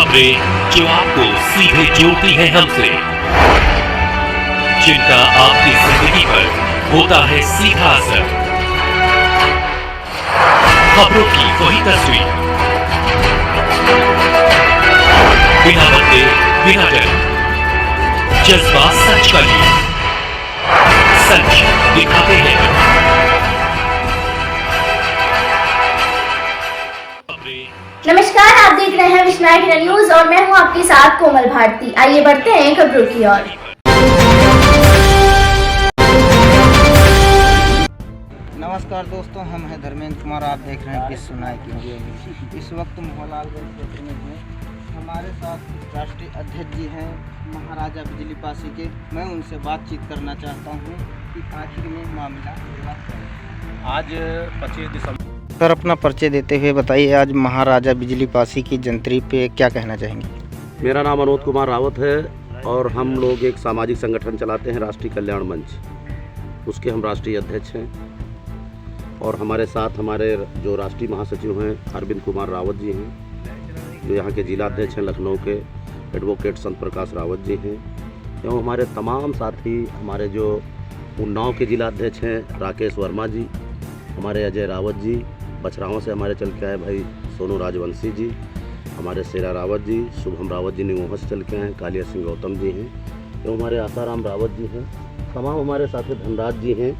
खबरें जो आपको सीधे जोड़ती हैं हमसे, जिनका आपकी जिंदगी पर होता है सीधा असर। खबरों की वही तस्वीर, बिना बदले बिना डर, जज्बा सच का लिए, सच दिखाते हैं। नमस्कार, आप देख रहे हैं विस्मय न्यूज और मैं हूं आपके साथ कोमल भारती। आइए बढ़ते हैं खबरों की ओर। नमस्कार दोस्तों, हम हैं धर्मेंद्र कुमार। आप देख रहे हैं विश्व नायक न्यूज। इस वक्त मोहनलालगंज क्षेत्र में हैं। हमारे साथ राष्ट्रीय अध्यक्ष जी हैं महाराजा बिजली पासी के। मैं उनसे बातचीत करना चाहता हूं कि आखिर में मामला आज 25 दिसंबर। सर, अपना परिचय देते हुए बताइए, आज महाराजा बिजली पासी की जयंती पे क्या कहना चाहेंगे? मेरा नाम अनोद कुमार रावत है और हम लोग एक सामाजिक संगठन चलाते हैं, राष्ट्रीय कल्याण मंच। उसके हम राष्ट्रीय अध्यक्ष हैं और हमारे साथ हमारे जो राष्ट्रीय महासचिव हैं अरविंद कुमार रावत जी हैं, जो यहाँ के जिलाध्यक्ष हैं लखनऊ के एडवोकेट संत प्रकाश रावत जी हैं, एवं हमारे तमाम साथी, हमारे जो उन्नाव के जिलाध्यक्ष हैं राकेश वर्मा जी, हमारे अजय रावत जी, बछराओं से हमारे चल के आए भाई सोनू राजवंशी जी, हमारे शेरा रावत जी, शुभम रावत जी निमोह से चल के आए, कालिया सिंह गौतम जी हैं, एवं हमारे आसाराम रावत जी हैं, तमाम हमारे साथी धनराज जी हैं,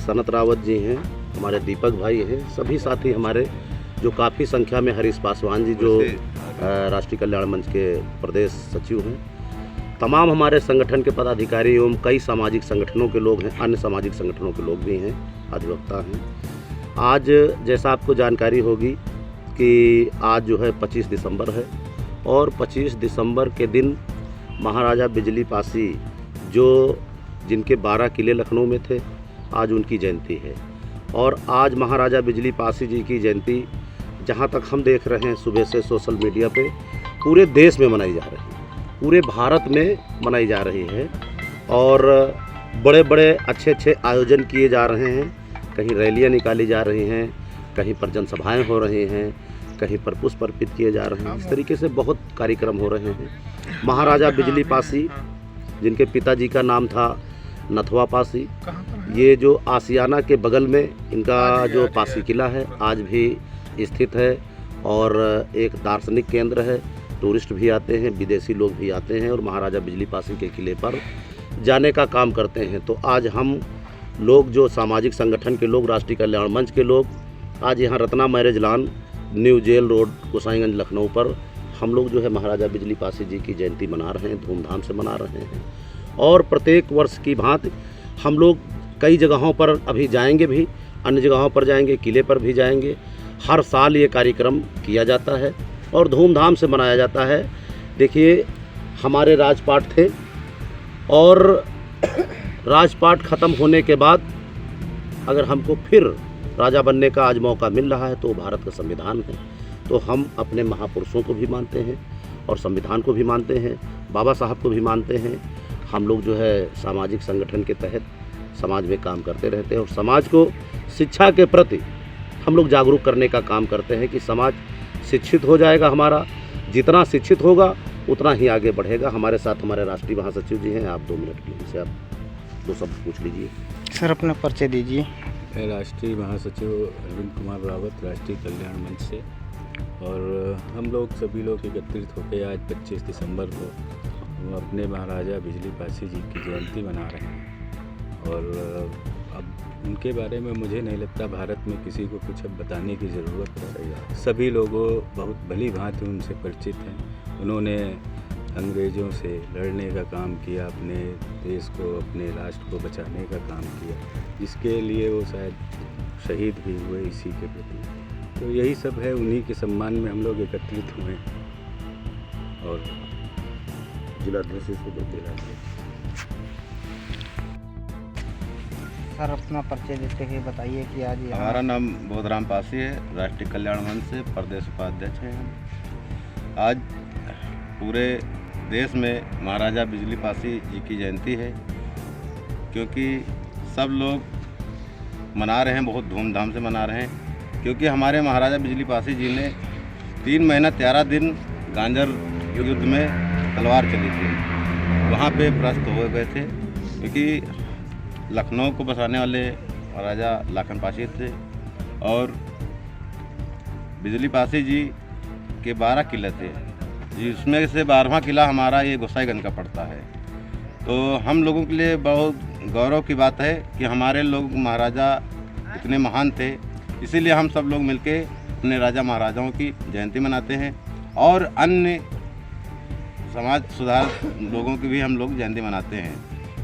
सनत रावत जी हैं, हमारे दीपक भाई हैं, सभी साथी हमारे जो काफ़ी संख्या में हरीश पासवान जी जो राष्ट्रीय कल्याण मंच के प्रदेश सचिव हैं, तमाम हमारे संगठन के पदाधिकारी एवं कई सामाजिक संगठनों के लोग हैं, अन्य सामाजिक संगठनों के लोग भी हैं, अधिवक्ता हैं। आज जैसा आपको जानकारी होगी कि आज जो है 25 दिसंबर है और 25 दिसंबर के दिन महाराजा बिजली पासी जो जिनके 12 किले लखनऊ में थे, आज उनकी जयंती है। और आज महाराजा बिजली पासी जी की जयंती जहाँ तक हम देख रहे हैं सुबह से सोशल मीडिया पे पूरे देश में मनाई जा रही है, पूरे भारत में मनाई जा रही है और बड़े बड़े अच्छे आयोजन किए जा रहे हैं। कहीं रैलियां निकाली जा रही हैं, कहीं पर जनसभाएं हो रही हैं, कहीं पर पुष्प अर्पित किए जा रहे हैं। इस तरीके से बहुत कार्यक्रम हो रहे हैं। महाराजा बिजली पासी जिनके पिताजी का नाम था नथवा पासी, ये जो आसियाना के बगल में इनका जो पासी किला है आज भी स्थित है और एक दार्शनिक केंद्र है। टूरिस्ट भी आते हैं, विदेशी लोग भी आते हैं और महाराजा बिजली पासी के किले पर जाने का काम करते हैं। तो आज हम लोग जो सामाजिक संगठन के लोग, राष्ट्रीय कल्याण मंच के लोग, आज यहाँ Ratna marriage lawn, new jail road, Gosainganj, Lucknow पर हम लोग जो है महाराजा बिजली पासी जी की जयंती मना रहे हैं, धूमधाम से मना रहे हैं। और प्रत्येक वर्ष की भांति हम लोग कई जगहों पर अभी जाएंगे भी, अन्य जगहों पर जाएंगे, किले पर भी जाएंगे। हर साल ये कार्यक्रम किया जाता है और धूमधाम से मनाया जाता है। देखिए, हमारे राजपाट थे और राजपाट ख़त्म होने के बाद अगर हमको फिर राजा बनने का आज मौका मिल रहा है तो भारत का संविधान है। तो हम अपने महापुरुषों को भी मानते हैं और संविधान को भी मानते हैं, बाबा साहब को भी मानते हैं। हम लोग जो है सामाजिक संगठन के तहत समाज में काम करते रहते हैं और समाज को शिक्षा के प्रति हम लोग जागरूक करने का काम करते हैं कि समाज शिक्षित हो जाएगा, हमारा जितना शिक्षित होगा उतना ही आगे बढ़ेगा। हमारे साथ हमारे राष्ट्रीय महासचिव जी हैं, आप 2 मिनट के लिए आप 2 शब्द पूछ लीजिए। सर, अपना परिचय दीजिए। मैं राष्ट्रीय महासचिव अरविंद कुमार रावत, राष्ट्रीय कल्याण मंच से, और हम लोग सभी लोग एकत्रित होकर आज 25 दिसंबर को अपने महाराजा बिजली पासी जी की जयंती मना रहे हैं। और अब उनके बारे में मुझे नहीं लगता भारत में किसी को कुछ अब बताने की ज़रूरत है। सभी लोगों बहुत भली भांति उनसे परिचित हैं। उन्होंने अंग्रेज़ों से लड़ने का काम किया, अपने देश को, अपने राष्ट्र को बचाने का काम किया, जिसके लिए वो शायद शहीद भी हुए इसी के प्रति। तो यही सब है, उन्हीं के सम्मान में हम लोग एकत्रित हुए। और जिलाध्यक्ष को दिला सर, अपना परिचय देते हुए बताइए कि आज हमारा नाम बोधराम पासी है, राष्ट्रीय कल्याण मंच से प्रदेश उपाध्यक्ष हैं हम। आज पूरे देश में महाराजा बिजली पासी जी की जयंती है, क्योंकि सब लोग मना रहे हैं, बहुत धूमधाम से मना रहे हैं, क्योंकि हमारे महाराजा बिजली पासी जी ने 3 महीना 13 दिन गांजर युद्ध में तलवार चली थी, वहाँ पे परास्त हो गए थे, क्योंकि लखनऊ को बसाने वाले महाराजा लाखन पासी थे और बिजली पासी जी के 12 किले थे, जिसमें से 12वां किला हमारा ये गोसाईगंज का पड़ता है। तो हम लोगों के लिए बहुत गौरव की बात है कि हमारे लोग महाराजा इतने महान थे, इसीलिए हम सब लोग मिलके अपने राजा महाराजाओं की जयंती मनाते हैं और अन्य समाज सुधार लोगों की भी हम लोग जयंती मनाते हैं,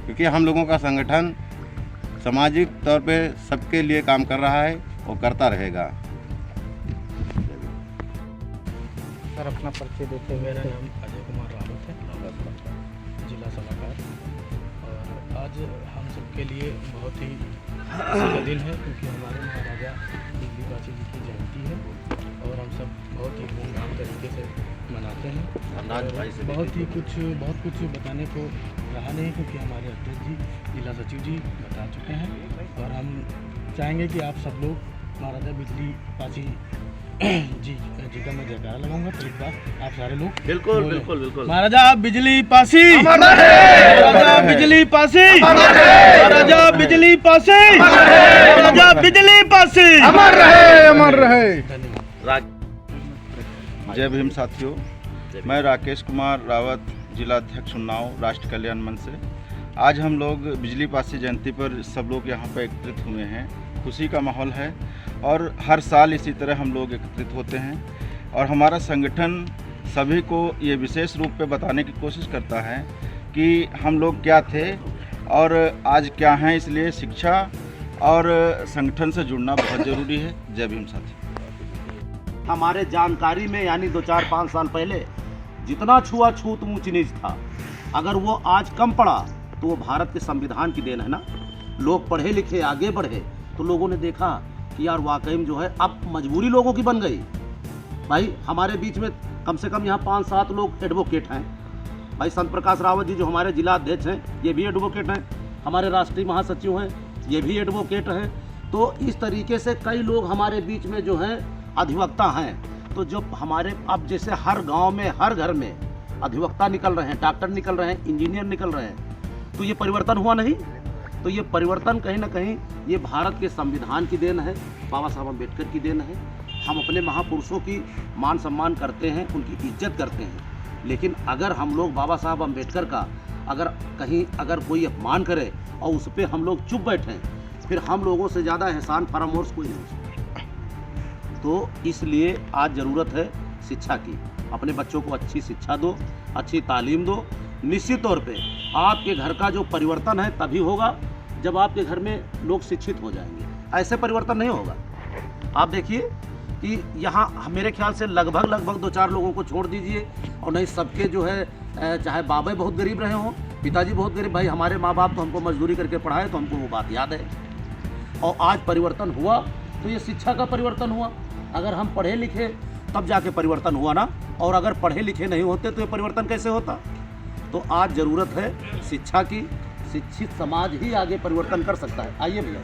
क्योंकि हम लोगों का संगठन सामाजिक तौर पे सबके लिए काम कर रहा है और करता रहेगा। सर अपना परिचय देते हुए। मेरा नाम अजय कुमार रावत है, जिला सलाहकार। और आज हम सबके लिए बहुत ही खुशी का दिन है, क्योंकि हमारे महाराजा बिजली पासी जी की जयंती है और हम सब बहुत ही धूमधाम तरीके से मनाते हैं। बहुत कुछ बताने को रहा नहीं, क्योंकि हमारे अध्यक्ष जी, जिला सचिव जी बता चुके हैं। और हम चाहेंगे कि आप सब लोग महाराजा बिजली पासी जी का मैं जयकारा लगाऊंगा, तो एक बार आप सारे लोग बिल्कुल। महाराजा बिजली पासी, महाराजा बिजली पासी, महाराजा बिजली पासी, महाराजा बिजली पासी, अमर रहे। धन्यवाद। जय भीम साथियों, मैं राकेश कुमार रावत, जिला अध्यक्ष उन्नाव, राष्ट्र कल्याण मंच से। आज हम लोग बिजली पासी जयंती पर सब लोग यहाँ पर एकत्रित हुए हैं। खुशी का माहौल है और हर साल इसी तरह हम लोग एकत्रित होते हैं और हमारा संगठन सभी को ये विशेष रूप पे बताने की कोशिश करता है कि हम लोग क्या थे और आज क्या हैं। इसलिए शिक्षा और संगठन से जुड़ना बहुत ज़रूरी है। जय भीम साथी। हमारे जानकारी में यानी 2-4-5 साल पहले जितना छुआछूत ऊंच नीच था, अगर वो आज कम पड़ा तो वो भारत के संविधान की देन है ना। लोग पढ़े लिखे आगे बढ़े तो लोगों ने देखा कि यार वाकई में जो है अब मजबूरी लोगों की बन गई। भाई हमारे बीच में कम से कम यहाँ 5-7 लोग एडवोकेट हैं। भाई संत प्रकाश रावत जी जो हमारे जिला अध्यक्ष हैं, ये भी एडवोकेट हैं। हमारे राष्ट्रीय महासचिव हैं, ये भी एडवोकेट हैं। तो इस तरीके से कई लोग हमारे बीच में जो हैं अधिवक्ता हैं। तो जो हमारे अब जैसे हर गांव में, हर घर में अधिवक्ता निकल रहे हैं, डॉक्टर निकल रहे हैं, इंजीनियर निकल रहे हैं, तो ये परिवर्तन हुआ नहीं? तो ये परिवर्तन कहीं ना कहीं ये भारत के संविधान की देन है, बाबा साहब अम्बेडकर की देन है। हम अपने महापुरुषों की मान सम्मान करते हैं, उनकी इज्जत करते हैं, लेकिन अगर हम लोग बाबा साहब अम्बेडकर का अगर कोई अपमान करे और उस पर हम लोग चुप बैठें, फिर हम लोगों से ज़्यादा एहसान फरामोश कोई नहीं हो सकता। तो इसलिए आज ज़रूरत है शिक्षा की। अपने बच्चों को अच्छी शिक्षा दो, अच्छी तालीम दो। निश्चित तौर पे आपके घर का जो परिवर्तन है तभी होगा जब आपके घर में लोग शिक्षित हो जाएंगे। ऐसे परिवर्तन नहीं होगा। आप देखिए कि यहाँ मेरे ख्याल से लगभग 2-4 लोगों को छोड़ दीजिए और नहीं सबके जो है, चाहे बाबा बहुत गरीब रहे हों, पिताजी बहुत गरीब, भाई हमारे माँ बाप तो हमको मजदूरी करके पढ़ाए, तो हमको वो बात याद है। और आज परिवर्तन हुआ तो ये शिक्षा का परिवर्तन हुआ। अगर हम पढ़े लिखे तब जाके परिवर्तन हुआ ना, और अगर पढ़े लिखे नहीं होते तो ये परिवर्तन कैसे होता? तो आज ज़रूरत है शिक्षा की। शिक्षित समाज ही आगे परिवर्तन कर सकता है। आइए भैया।